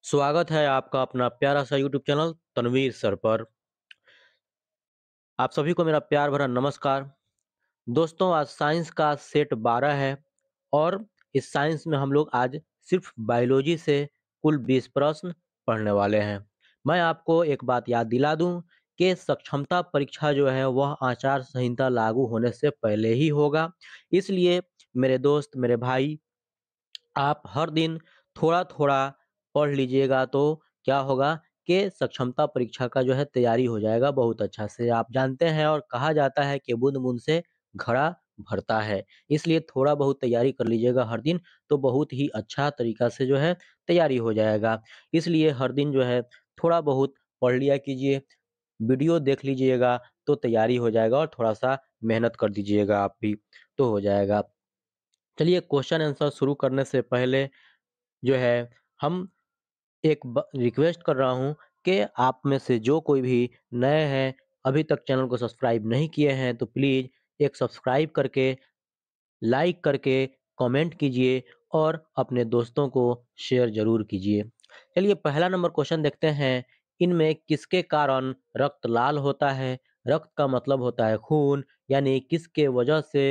स्वागत है आपका अपना प्यारा सा यूट्यूब चैनल तनवीर सर पर। आप सभी को मेरा प्यार भरा नमस्कार। दोस्तों, आज साइंस का सेट 12 है और इस साइंस में हम लोग आज सिर्फ बायोलॉजी से कुल 20 प्रश्न पढ़ने वाले हैं। मैं आपको एक बात याद दिला दूं कि सक्षमता परीक्षा जो है वह आचार संहिता लागू होने से पहले ही होगा। इसलिए मेरे दोस्त, मेरे भाई, आप हर दिन थोड़ा-थोड़ा पढ़ लीजिएगा तो क्या होगा कि सक्षमता परीक्षा का जो है तैयारी हो जाएगा बहुत अच्छा से। आप जानते हैं और कहा जाता है कि बूँद-बूँद से घड़ा भरता है। इसलिए थोड़ा बहुत तैयारी कर लीजिएगा हर दिन, तो बहुत ही अच्छा तरीका से जो है तैयारी हो जाएगा। इसलिए हर दिन जो है थोड़ा बहुत पढ़ लिया कीजिए, वीडियो देख लीजिएगा तो तैयारी हो जाएगा और थोड़ा-सा मेहनत कर दीजिएगा आप भी, तो हो जाएगा। चलिए, क्वेश्चन आंसर शुरू करने से पहले जो है हम एक रिक्वेस्ट कर रहा हूँ कि आप में से जो कोई भी नए हैं, अभी तक चैनल को सब्सक्राइब नहीं किए हैं, तो प्लीज़ एक सब्सक्राइब करके, लाइक करके, कमेंट कीजिए और अपने दोस्तों को शेयर ज़रूर कीजिए। चलिए, पहला नंबर क्वेश्चन देखते हैं। इनमें किसके कारण रक्त लाल होता है? रक्त का मतलब होता है खून, यानी किसके वजह से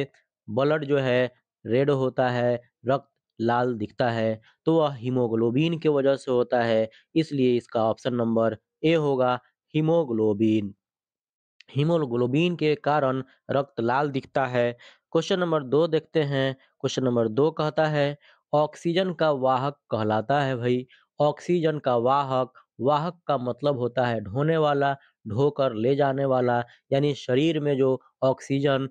ब्लड जो है रेड होता है, रक्त लाल दिखता है? तो वह हीमोग्लोबिन की वजह से होता है, इसलिए इसका ऑप्शन नंबर ए होगा, हीमोग्लोबिन। हीमोग्लोबिन के कारण रक्त लाल दिखता है। क्वेश्चन नंबर 2 देखते हैं। क्वेश्चन नंबर 2 कहता है, ऑक्सीजन का वाहक कहलाता है भई। ऑक्सीजन का वाहक, वाहक का मतलब होता है ढोने वाला, ढोकर ले जाने वाला, यानी शरीर में जो ऑक्सीजन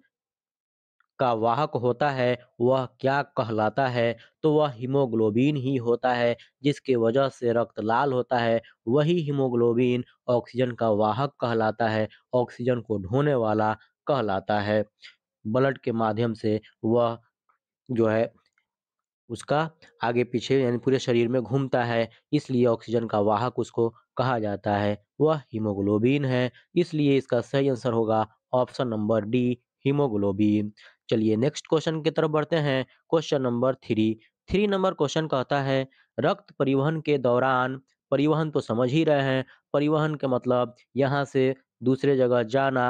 का वाहक होता है, वह क्या कहलाता है? तो वह हीमोग्लोबिन ही होता है, जिसकी वजह से रक्त लाल होता है। वही हीमोग्लोबिन ऑक्सीजन का वाहक कहलाता है, ऑक्सीजन को ढोने वाला कहलाता है। ब्लड के माध्यम से वह जो है उसका आगे-पीछे यानी पूरे शरीर में घूमता है, इसलिए ऑक्सीजन का वाहक उसको कहा जाता है। वह हीमोग्लोबिन है, इसलिए इसका सही आंसर होगा ऑप्शन नंबर डी, हीमोग्लोबिन। चलिए नेक्स्ट क्वेश्चन की तरफ बढ़ते हैं। Question number 3। 3 नंबर क्वेश्चन कहता है, रक्त परिवहन के दौरान, परिवहन तो समझ ही रहे हैं, परिवहन का मतलब यहाँ से दूसरे जगह जाना,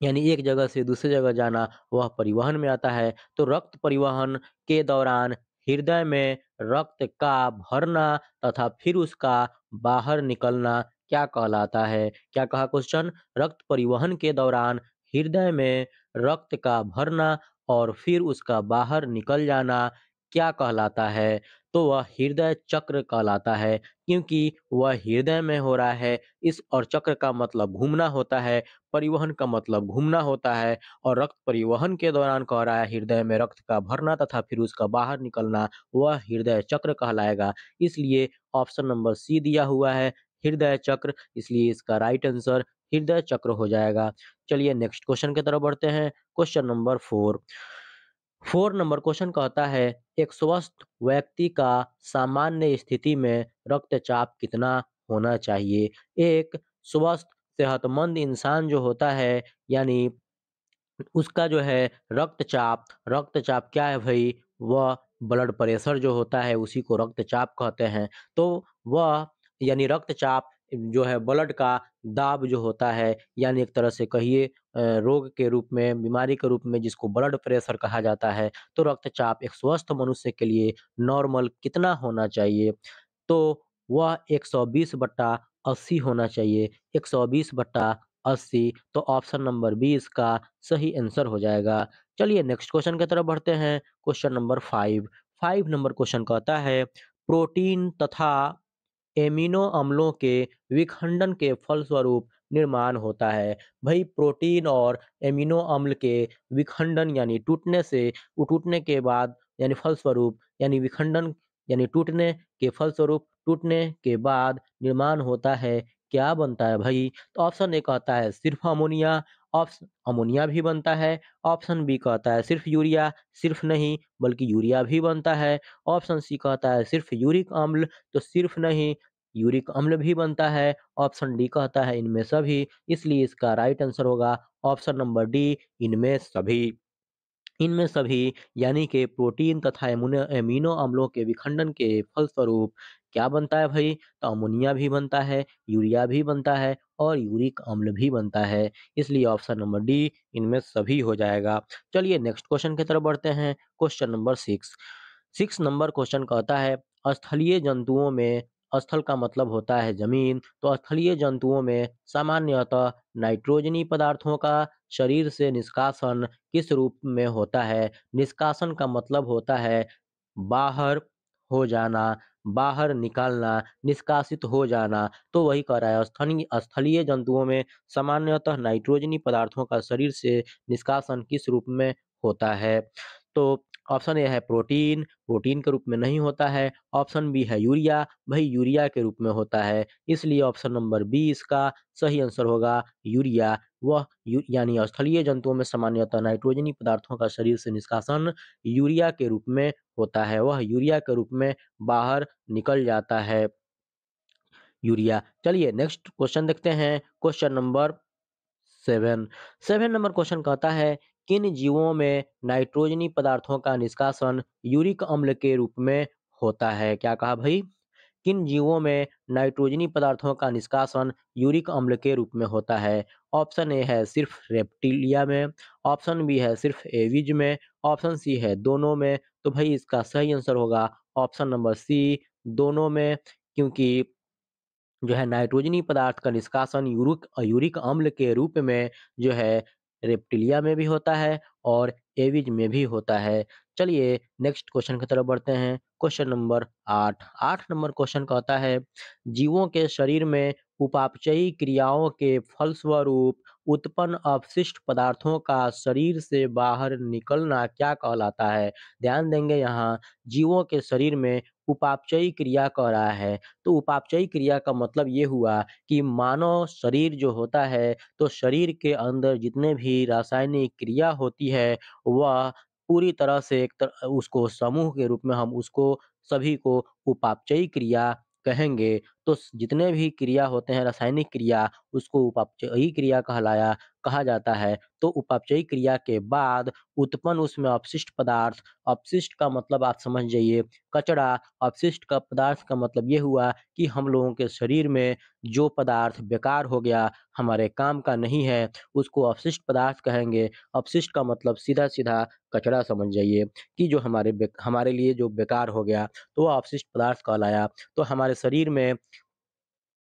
यानी एक जगह से दूसरी जगह जाना, वह परिवहन में आता है। तो रक्त परिवहन के दौरान हृदय में रक्त का भरना तथा फिर उसका बाहर निकलना क्या कहलाता है? क्या कहा क्वेश्चन? रक्त परिवहन के दौरान हृदय में रक्त का भरना और फिर उसका बाहर निकल जाना क्या कहलाता है? तो वह हृदय चक्र कहलाता है, क्योंकि वह हृदय में हो रहा है। इस और चक्र का मतलब घूमना होता है, परिवहन का मतलब घूमना होता है और रक्त परिवहन के दौरान कह रहा है हृदय में रक्त का भरना तथा फिर उसका बाहर निकलना, वह हृदय चक्र कहलाएगा। इसलिए ऑप्शन नंबर सी दिया हुआ है, हृदय चक्र, इसलिए इसका राइट आंसर हृदय चक्र हो जाएगा। चलिए नेक्स्ट क्वेश्चन की तरफ बढ़ते हैं। Question number 4। 4 नंबर क्वेश्चन कहता है, एक स्वस्थ व्यक्ति का सामान्य स्थिति में रक्तचाप कितना होना चाहिए? एक स्वस्थ सेहतमंद इंसान जो होता है, यानी उसका जो है रक्तचाप, रक्तचाप क्या है भई? वह ब्लड प्रेशर जो होता है उसी को रक्तचाप कहते हैं। तो वह यानी रक्तचाप जो है ब्लड का दाब जो होता है, यानी एक तरह से कहिए रोग के रूप में, बीमारी के रूप में जिसको ब्लड प्रेशर कहा जाता है। तो रक्तचाप एक स्वस्थ मनुष्य के लिए नॉर्मल कितना होना चाहिए? तो वह 120/80 होना चाहिए। 120/80, तो ऑप्शन नंबर बी इसका सही आंसर हो जाएगा। चलिए नेक्स्ट क्वेश्चन की तरफ बढ़ते हैं। Question number 5। 5 नंबर क्वेश्चन कहता है, प्रोटीन तथा एमिनो अम्लों के विखंडन के फलस्वरूप निर्माण होता है। भई प्रोटीन और एमिनो अम्ल के विखंडन यानी टूटने से, वो टूटने के बाद यानी फलस्वरूप, यानी विखंडन यानी टूटने के फलस्वरूप, टूटने के बाद निर्माण होता है। क्या बनता है भई? तो ऑप्शन ए कहता है सिर्फ अमोनिया, ऑप्शन अमोनिया भी बनता है। ऑप्शन बी कहता है सिर्फ यूरिया, सिर्फ नहीं बल्कि यूरिया भी बनता है। ऑप्शन सी कहता है सिर्फ यूरिक अम्ल, तो सिर्फ नहीं यूरिक अम्ल भी बनता है। ऑप्शन डी कहता है इनमें सभी, इसलिए इसका राइट आंसर होगा ऑप्शन नंबर डी, इनमें सभी। इनमें सभी यानी कि प्रोटीन तथा एमिनो अम्लों के विखंडन के फलस्वरूप क्या बनता है भाई? तो अमोनिया भी बनता है, यूरिया भी बनता है और यूरिक अम्ल भी बनता है। इसलिए ऑप्शन नंबर डी इनमें सभी हो जाएगा। चलिए नेक्स्ट क्वेश्चन की तरफ बढ़ते हैं। Question number 6। 6 नंबर क्वेश्चन कहता है स्थलीय जंतुओं में, स्थल का मतलब होता है जमीन, तो स्थलीय जंतुओं में सामान्यतः नाइट्रोजनी पदार्थों का शरीर से निष्कासन किस रूप में होता है? निष्कासन का मतलब होता है बाहर हो जाना, बाहर निकालना, निष्कासित हो जाना। तो वही कह रहा है स्थनीय स्थलीय जंतुओं में सामान्यतः नाइट्रोजनी पदार्थों का शरीर से निष्कासन किस रूप में होता है? तो ऑप्शन ए है प्रोटीन, प्रोटीन के रूप में नहीं होता है। ऑप्शन बी है यूरिया, वही यूरिया के रूप में होता है। इसलिए ऑप्शन नंबर बी इसका सही आंसर होगा यूरिया। वह यानी स्थलीय जंतुओं में सामान्यतः नाइट्रोजनी पदार्थों का शरीर से निष्कासन यूरिया के रूप में होता है। वह यूरिया के रूप में बाहर निकल जाता है यूरिया। चलिए नेक्स्ट क्वेश्चन देखते हैं। Question number 7। 7 नंबर क्वेश्चन कहता है किन जीवों में नाइट्रोजनी पदार्थों का निष्कासन यूरिक अम्ल के रूप में होता है? क्या कहा भाई? किन जीवों में नाइट्रोजनी पदार्थों का निष्कासन यूरिक अम्ल के रूप में होता है? ऑप्शन ए है सिर्फ रेप्टिलिया में, ऑप्शन बी है सिर्फ एविज में, ऑप्शन सी है दोनों में। तो भाई इसका सही आंसर होगा ऑप्शन नंबर सी, दोनों में। क्योंकि जो है नाइट्रोजनी पदार्थ का निष्कासन यूरिक अम्ल के रूप में जो है रेप्टिलिया में भी होता है और एविज में भी होता है। चलिए नेक्स्ट क्वेश्चन की तरफ बढ़ते हैं। Question number 8। 8 नंबर क्वेश्चन कहता है जीवों के शरीर में उपापचयी क्रियाओं के फलस्वरूप उत्पन्न अपशिष्ट पदार्थों का शरीर से बाहर निकलना क्या कहलाता है? ध्यान देंगे यहाँ जीवों के शरीर में उपापचयी क्रिया कह रहा है। तो उपापचयी क्रिया का मतलब ये हुआ कि मानव शरीर जो होता है, तो शरीर के अंदर जितने भी रासायनिक क्रिया होती है, वह पूरी तरह से उसको समूह के रूप में हम उसको सभी को उपापचयी क्रिया कहेंगे। तो जितने भी क्रिया होते हैं रासायनिक क्रिया, उसको उपापचयी क्रिया कहा जाता है। तो उपापचयी क्रिया के बाद उत्पन्न उसमें अपशिष्ट पदार्थ, अपशिष्ट का मतलब आप समझ जाइए कचरा, अपशिष्ट का पदार्थ का मतलब ये हुआ कि हम लोगों के शरीर में जो पदार्थ बेकार हो गया, हमारे काम का नहीं है, उसको अपशिष्ट पदार्थ कहेंगे। अपशिष्ट का मतलब सीधा-सीधा कचरा समझ जाइए कि जो हमारे लिए जो बेकार हो गया, तो वो अपशिष्ट पदार्थ कहलाया। तो हमारे शरीर में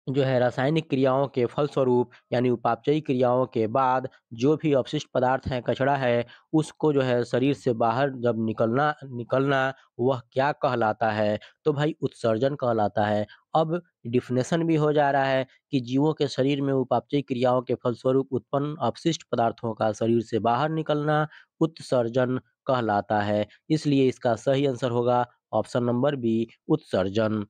जो है रासायनिक क्रियाओं के फलस्वरूप यानी उपापचयी क्रियाओं के बाद जो भी अपशिष्ट पदार्थ है, कचरा है, उसको जो है शरीर से बाहर जब निकलना निकलना वह क्या कहलाता है? तो भाई उत्सर्जन कहलाता है। अब डेफिनेशन भी हो जा रहा है कि जीवों के शरीर में उपापचयी क्रियाओं के फलस्वरूप उत्पन्न अपशिष्ट पदार्थों का शरीर से बाहर निकलना उत्सर्जन कहलाता है। इसलिए इसका सही आंसर होगा ऑप्शन नंबर बी उत्सर्जन।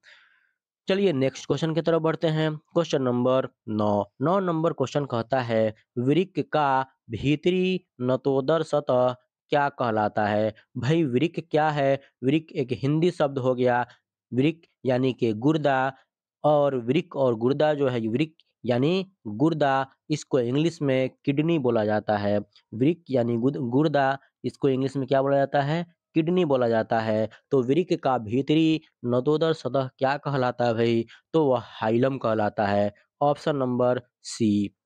चलिए नेक्स्ट क्वेश्चन की तरफ बढ़ते हैं। Question number 9। 9 नंबर क्वेश्चन कहता है वृक्क का भीतरी नतोदर सतह क्या कहलाता है? भाई वृक्क क्या है? वृक्क एक हिंदी शब्द हो गया। वृक्क यानी कि गुर्दा, और वृक्क और गुर्दा जो है वृक्क यानी गुर्दा, इसको इंग्लिश में किडनी बोला जाता है। वृक्क यानी गुर्दा, इसको इंग्लिश में क्या बोला जाता है? किडनी बोला जाता है। तो वृक्क का भीतरी नतोदर सतह क्या कहलाता है भाई? तो वह हाइलम कहलाता है। ऑप्शन नंबर सी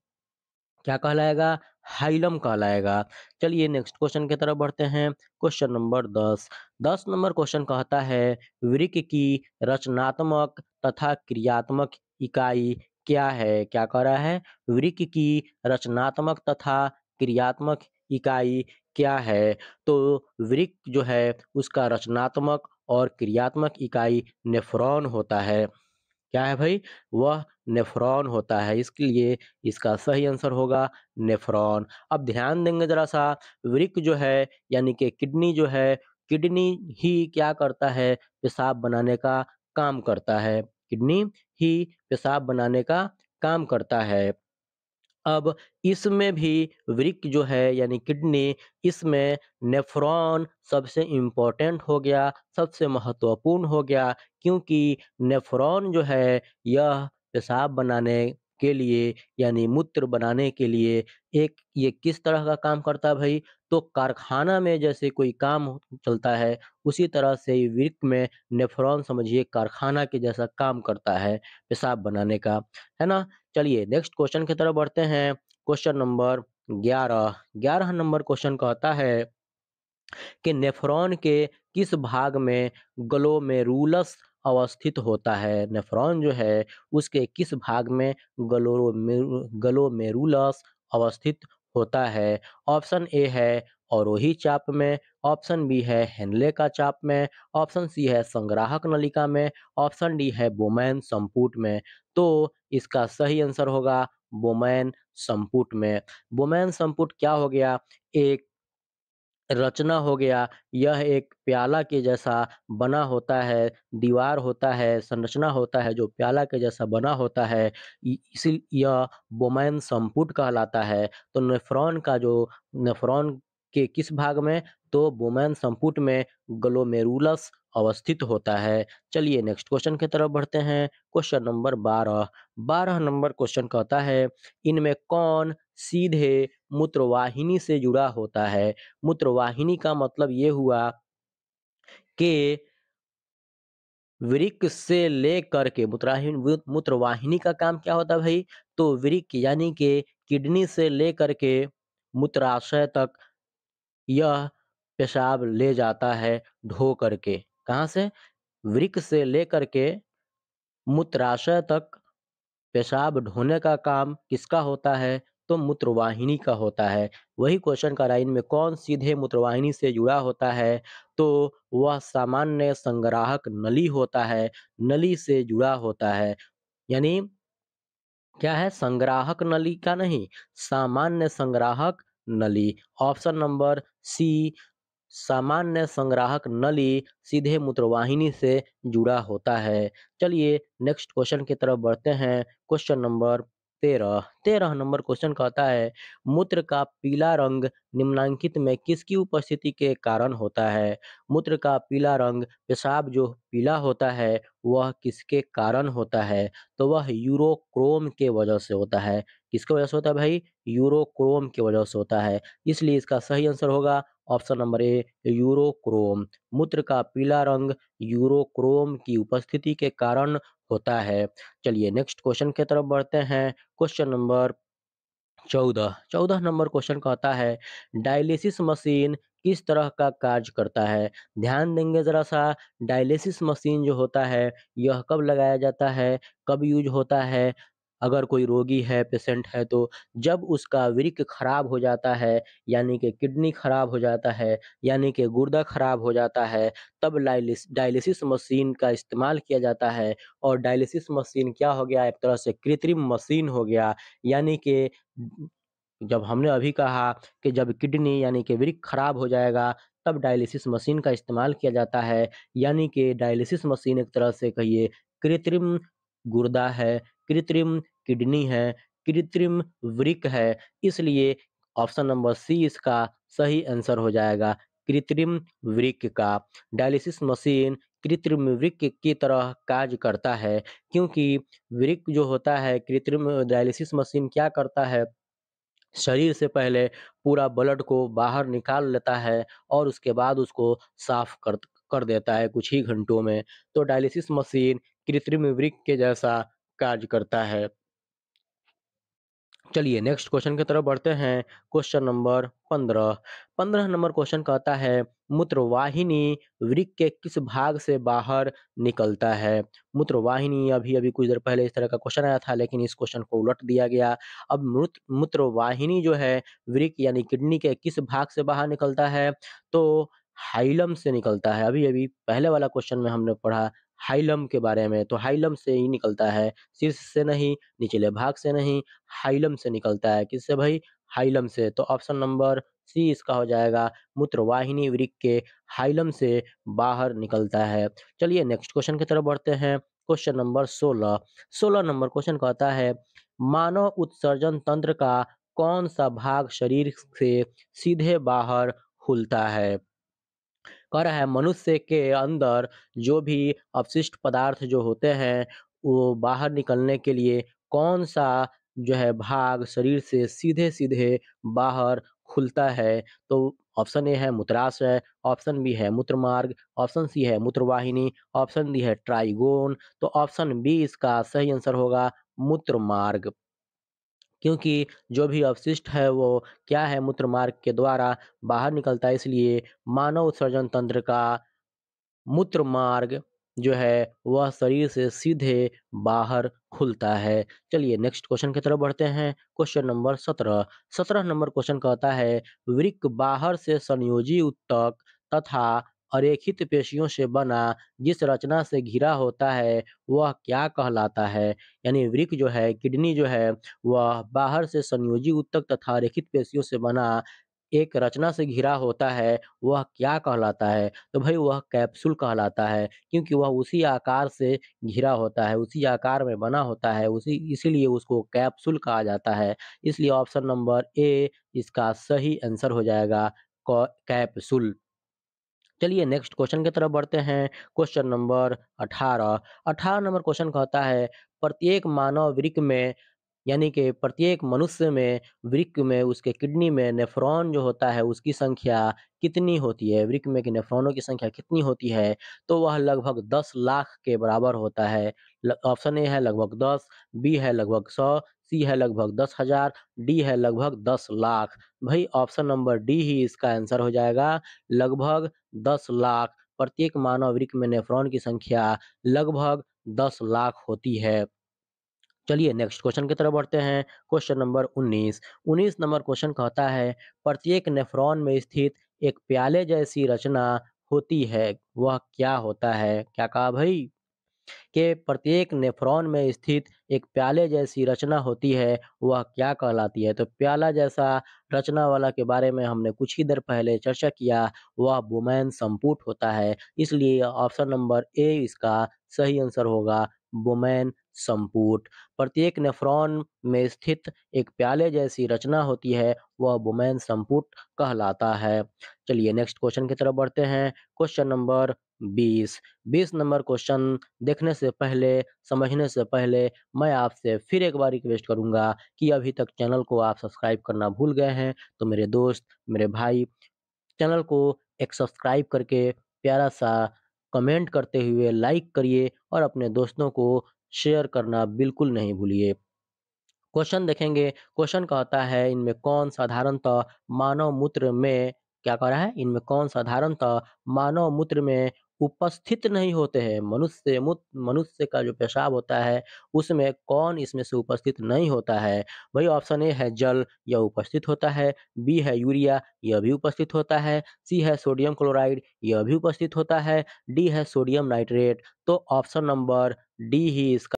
क्या कहलाएगा? हाइलम कहलाएगा। चलिए नेक्स्ट क्वेश्चन की तरफ बढ़ते हैं। Question number 10। 10 नंबर क्वेश्चन कहता है वृक्क की रचनात्मक तथा क्रियात्मक इकाई क्या है? क्या कह रहा है? वृक्क की रचनात्मक तथा क्रियात्मक इकाई क्या है? तो वृक्क जो है उसका रचनात्मक और क्रियात्मक इकाई नेफ्रॉन होता है। क्या है भाई? वह नेफ्रॉन होता है, इसके लिए इसका सही आंसर होगा नेफ्रॉन। अब ध्यान देंगे ज़रा-सा वृक्क जो है यानी कि किडनी जो है, किडनी ही क्या करता है? पेशाब बनाने का काम करता है। किडनी ही पेशाब बनाने का काम करता है। अब इसमें भी वृक्क जो है यानी किडनी, इसमें नेफ्रॉन सबसे इम्पोर्टेंट हो गया, सबसे महत्वपूर्ण हो गया, क्योंकि नेफ्रॉन जो है यह पेशाब बनाने के लिए यानी मूत्र बनाने के लिए एक ये किस तरह का काम करता है भाई? तो कारखाना में जैसे कोई काम चलता है, उसी तरह से ही वृक्क में नेफ्रॉन समझिए कारखाना के जैसा काम करता है पेशाब बनाने का, है ना? चलिए नेक्स्ट क्वेश्चन की तरफ बढ़ते हैं। क्वेश्चन नंबर 11 11 नंबर क्वेश्चन कहता है कि नेफ्रॉन के किस भाग में ग्लोमेरुलस अवस्थित होता है? नेफ्रॉन जो है उसके किस भाग में ग्लोमेरुलस अवस्थित होता है? ऑप्शन ए है अवरोही चाप में, ऑप्शन बी है हेनले का चाप में, ऑप्शन सी है संग्राहक नलिका में, ऑप्शन डी है बोमैन संपुट में। तो इसका सही आंसर होगा बोमैन संपुट में। बोमैन संपुट क्या हो गया? एक रचना हो गया, यह एक प्याला के जैसा बना होता है, दीवार होता है, संरचना होता है जो प्याला के जैसा बना होता है। इसी यह बोमैन संपुट कहलाता है। तो नेफ्रॉन के किस भाग में? तो बोमैन संपुट में ग्लोमेरुलस अवस्थित होता है। चलिए नेक्स्ट क्वेश्चन की तरफ बढ़ते हैं। क्वेश्चन नंबर 12 12 नंबर क्वेश्चन कहता है, इनमें कौन सीधे मूत्रवाहिनी से जुड़ा होता है? मूत्रवाहिनी का मतलब ये हुआ कि वृक्क से लेकर के मूत्रवाहिनी का काम क्या होता है भाई? तो वृक्क यानी कि किडनी से लेकर के मूत्राशय तक यह पेशाब ले जाता है ढो करके। कहाँ से? वृक्क से लेकर के मूत्राशय तक पेशाब ढोने का काम किसका होता है? तो मूत्रवाहिनी का होता है। वही क्वेश्चन कर रहा है, इनमें कौन सीधे मूत्रवाहिनी से जुड़ा होता है? तो वह सामान्य संग्राहक नली होता है, नली से जुड़ा होता है। यानी क्या है? संग्राहक नली का नहीं, सामान्य संग्राहक नली। ऑप्शन नंबर सी सामान्य संग्राहक नली सीधे मूत्रवाहिनी से जुड़ा होता है। चलिए नेक्स्ट क्वेश्चन की तरफ बढ़ते हैं। क्वेश्चन नंबर 13 नंबर क्वेश्चन कहता है, मूत्र का पीला रंग निम्नलिखित में किसकी उपस्थिति के कारण होता है? मूत्र का पीला रंग, पेशाब जो पीला होता है वह किसके कारण होता है? तो वह यूरोक्रोम के वजह से होता है। किसके वजह से होता है भाई? यूरोक्रोम की वजह से होता है। इसलिए इसका सही आंसर होगा ऑप्शन नंबर ए यूरोक्रोम। मूत्र का पीला रंग यूरोक्रोम की उपस्थिति के कारण होता है। चलिए नेक्स्ट क्वेश्चन की तरफ बढ़ते हैं। क्वेश्चन नंबर 14 नंबर क्वेश्चन कहता है, डायलिसिस मशीन किस तरह का कार्य करता है? ध्यान देंगे जरा सा। डायलिसिस मशीन जो होता है यह कब लगाया जाता है, कब यूज होता है? अगर कोई रोगी है, पेशेंट है, तो जब उसका वृक्क खराब हो जाता है, यानी कि किडनी खराब हो जाता है, यानी कि गुर्दा खराब हो जाता है, तब डायलिसिस मशीन का इस्तेमाल किया जाता है। और डायलिसिस मशीन क्या हो गया? एक तरह से कृत्रिम मशीन हो गया। यानी कि जब हमने अभी कहा कि जब किडनी यानी कि वृक्क खराब हो जाएगा, तब डायलिसिस मशीन का इस्तेमाल किया जाता है। यानी कि डायलिसिस मशीन एक तरह से कहिए कृत्रिम गुर्दा है, कृत्रिम किडनी है, कृत्रिम वृक्क है। इसलिए ऑप्शन नंबर सी इसका सही आंसर हो जाएगा, कृत्रिम वृक्क का। डायलिसिस मशीन कृत्रिम वृक्क की तरह कार्य करता है, क्योंकि वृक्क जो होता है, कृत्रिम डायलिसिस मशीन क्या करता है? शरीर से पहले पूरा ब्लड को बाहर निकाल लेता है और उसके बाद उसको साफ कर कर देता है कुछ ही घंटों में। तो डायलिसिस मशीन कृत्रिम वृक्क के जैसा कार्य करता है। चलिए नेक्स्ट क्वेश्चन की तरफ बढ़ते हैं। क्वेश्चन नंबर 15 नंबर क्वेश्चन कहता है, मूत्रवाहिनी वृक्क के किस भाग से बाहर निकलता है? मूत्रवाहिनी अभी अभी कुछ देर पहले इस तरह का क्वेश्चन आया था, लेकिन इस क्वेश्चन को उलट दिया गया। अब मूत्रवाहिनी जो है वृक्क यानी किडनी के किस भाग से बाहर निकलता है? तो हाइलम से निकलता है। अभी अभी पहले वाला क्वेश्चन में हमने पढ़ा हाइलम के बारे में, तो हाइलम से ही निकलता है, शीर्ष से नहीं, निचले भाग से नहीं, हाइलम से निकलता है। किससे भाई? हाइलम से। तो ऑप्शन नंबर सी इसका हो जाएगा, मूत्रवाहिनी वृक्क के हाइलम से बाहर निकलता है। चलिए नेक्स्ट क्वेश्चन की तरफ बढ़ते हैं। क्वेश्चन नंबर 16 नंबर क्वेश्चन कहता है, मानव उत्सर्जन तंत्र का कौन सा भाग शरीर से सीधे बाहर खुलता है? कह रहा है मनुष्य के अंदर जो भी अपशिष्ट पदार्थ जो होते हैं वो बाहर निकलने के लिए कौन-सा जो है भाग शरीर से सीधे-सीधे बाहर खुलता है? तो ऑप्शन ए है मूत्राशय, ऑप्शन बी है मूत्रमार्ग, ऑप्शन सी है मूत्रवाहिनी, ऑप्शन डी है ट्राइगोन, तो ऑप्शन बी इसका सही आंसर होगा मूत्रमार्ग। क्योंकि जो भी अपशिष्ट है वो क्या है मूत्र मार्ग के द्वारा बाहर निकलता है, इसलिए मानव उत्सर्जन तंत्र का मूत्र मार्ग जो है वह शरीर से सीधे बाहर खुलता है। चलिए नेक्स्ट क्वेश्चन की तरफ बढ़ते हैं। Question number 17। 17 नंबर क्वेश्चन कहता है वृक्क बाहर से संयोजी ऊतक तथा अरेखित पेशियों से बना जिस रचना से घिरा होता है वह क्या कहलाता है? यानी वृक्क जो है, किडनी जो है वह बाहर से संयोजी ऊतक तथा रेखित पेशियों से बना एक रचना से घिरा होता है, वह क्या कहलाता है? तो भई वह कैप्सूल कहलाता है, क्योंकि वह उसी आकार से घिरा होता है, उसी आकार में बना होता है, उसी इसीलिए उसको कैप्सूल कहा जाता है। इसलिए ऑप्शन नंबर ए इसका सही आंसर हो जाएगा क कैप्सूल। चलिए नेक्स्ट क्वेश्चन की तरफ बढ़ते हैं। Question number 18। 18 नंबर क्वेश्चन कहता है प्रत्येक मानव वृक्क में यानी कि प्रत्येक मनुष्य में वृक्क में उसके किडनी में नेफ्रॉन जो होता है उसकी संख्या कितनी होती है? वृक्क में कि नेफ्रॉनों की संख्या कितनी होती है? तो वह लगभग 10 लाख के बराबर होता है। ऑप्शन ए है लगभग 10, बी है लगभग 100, सी है लगभग 10,000, डी है लगभग 10 लाख। भाई ऑप्शन नंबर डी ही इसका आंसर हो जाएगा, लगभग 10 लाख। प्रत्येक मानव वृक्क में नेफ्रॉन की संख्या लगभग 10 लाख होती है। चलिए नेक्स्ट क्वेश्चन की तरफ बढ़ते हैं। Question number 19। 19 नंबर क्वेश्चन कहता है प्रत्येक नेफ्रॉन में स्थित एक प्याले जैसी रचना होती है, वह क्या होता है? क्या कहा भई? के प्रत्येक नेफ्रॉन में स्थित एक प्याले जैसी रचना होती है, वह क्या कहलाती है? तो प्याला जैसा रचना वाला के बारे में हमने कुछ ही देर पहले चर्चा किया, वह बुमैन संपुट होता है। इसलिए ऑप्शन नंबर ए इसका सही आंसर होगा बुमैन संपुट। प्रत्येक नेफ्रॉन में स्थित एक प्याले जैसी रचना होती है, वह बुमैन संपुट कहलाता है। चलिए नेक्स्ट क्वेश्चन की तरफ बढ़ते हैं। Question number 20। 20 नंबर क्वेश्चन देखने से पहले, समझने से पहले मैं आपसे फिर एक बार रिक्वेस्ट करूँगा कि अभी तक चैनल को आप सब्सक्राइब करना भूल गए हैं, तो मेरे दोस्त, मेरे भाई चैनल को एक सब्सक्राइब करके प्यारा-सा कमेंट करते हुए लाइक करिए और अपने दोस्तों को शेयर करना बिल्कुल नहीं भूलिए। क्वेश्चन देखेंगे, क्वेश्चन कहता है इनमें कौन साधारणतः मानव मूत्र में क्या कह रहा है? इनमें कौन साधारणतः मानव मूत्र में उपस्थित नहीं होते हैं? मनुष्य का जो पेशाब होता है, उसमें कौन इसमें से उपस्थित नहीं होता है? वही ऑप्शन ए है जल, यह उपस्थित होता है, बी है यूरिया, यह भी उपस्थित होता है, सी है सोडियम क्लोराइड, यह भी उपस्थित होता है, डी है सोडियम नाइट्रेट। तो ऑप्शन नंबर डी ही इसका